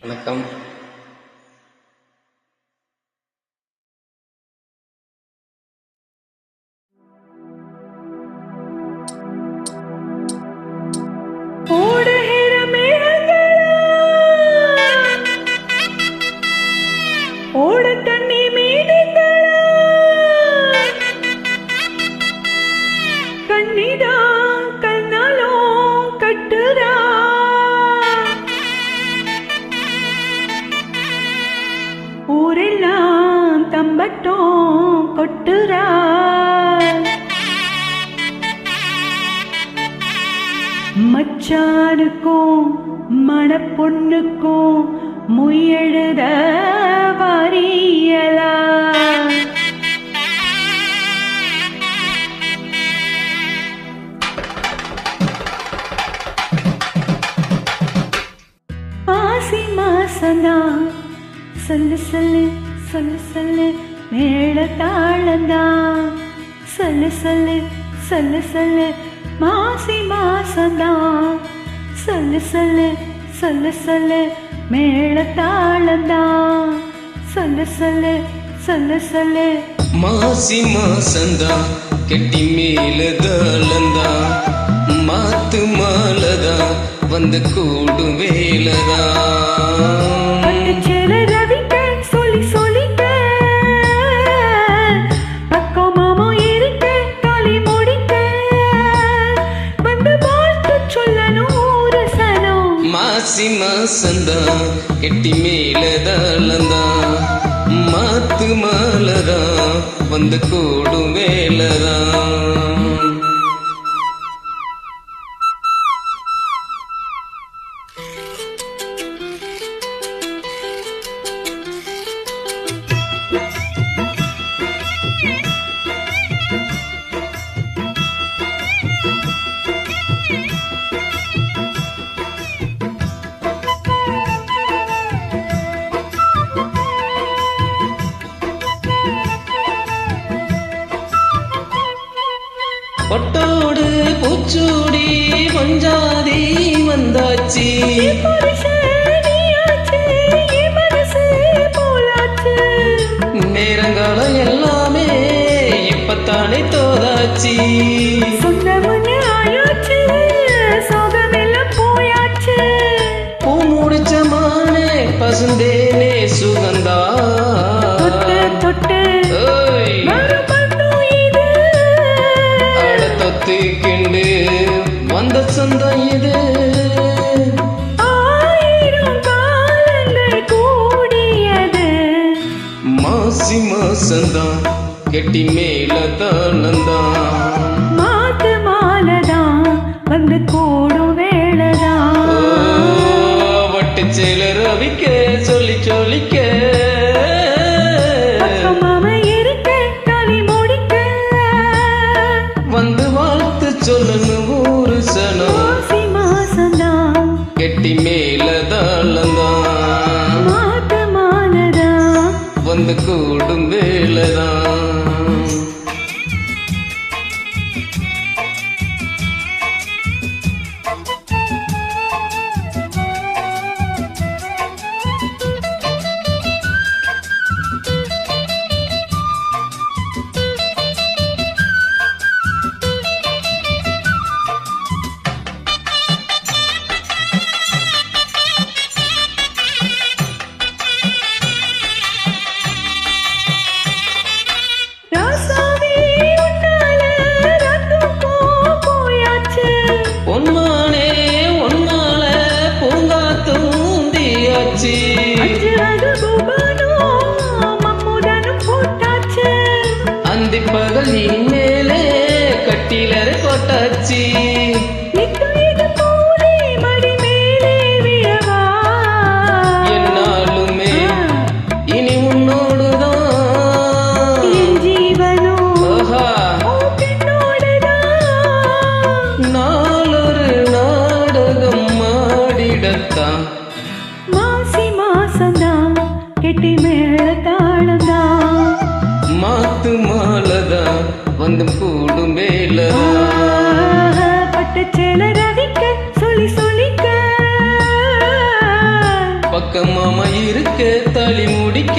வணக்கம். ஓட தண்ணி மீனுங்களா கண்ணிடா கண்ணாலும் கட்டுரா ஊரெல்லாம் தம்பட்டும் கொட்டுரா மச்சானுக்கும் மணப்பொண்ணுக்கும் முயழுத வாரியலா ஆசி மாசந்தா சொல்லு சொல்லு சொல்லு சொல்லு மேள தாளந்தா சொல்லு சொல்லு சொல்லு சொல்லு மாசி மாசந்தா சொல்லு சொல்லு சொல்லு சொல்லு மேள தாளந்தா சொல்லு சொல்லு சொல்லு சொல்லு மாசி மாசந்தா கெட்டி மேல தாளந்தா மாத்து மாலதா வந்து கூடும் வேலதா சொல்லி சொல்லிக்க பக்கமாமோ இருக்க காலி முடிக்க வந்து வாழ்த்து சொல்லணும் ஒரு சனம் மாசி மாசந்தா கெட்டி மேல தாளந்தா மாத்து மாலதா வந்து கூடும் வேலதா பொட்டோடு பூச்சூடி பஞ்சாதி வந்தாச்சு நேரங்காலம் எல்லாமே இப்பத்தானே தோதாச்சு பூ முடிச்சமானே பசுந்தேனே சுகந்தா தொட்டு கிண்டு வந்த சொந்தம் இது ஆயிரம் காலங்கள் கூடியது மாசி மாசந்தான் கெட்டி மேல தாளந்தான் மாத்து மாலதான் வந்து கூடும் வேளதான் வட்டு சேல ரவிக்க சொல்லி சொல்லிக்க வந்து வாழ்த்து சொல்லணும் ஒரு சனம் கெட்டி மேல தாளந்தான் மாத்து மாலதான் வந்து கூடும் வேலதான் ஒன்னானே ஒன்னால பூங்காத்தூந்தியாச்சு அந்தி பகல் மேலே கட்டிலரை போட்டாச்சு என்னாலுமே இனி உன்னோடுதான் நாளொரு நாடகம் மாடிடத்தான் மாசி மாசந்தான் கெட்டி மேள தாளந்தான் மாத்து மாலதா வந்து கூடும் வேலதா பட்டு சேல ரவிக்க சொல்லி சொல்லிக்க பக்கமாம இருக்க தளி முடிக்க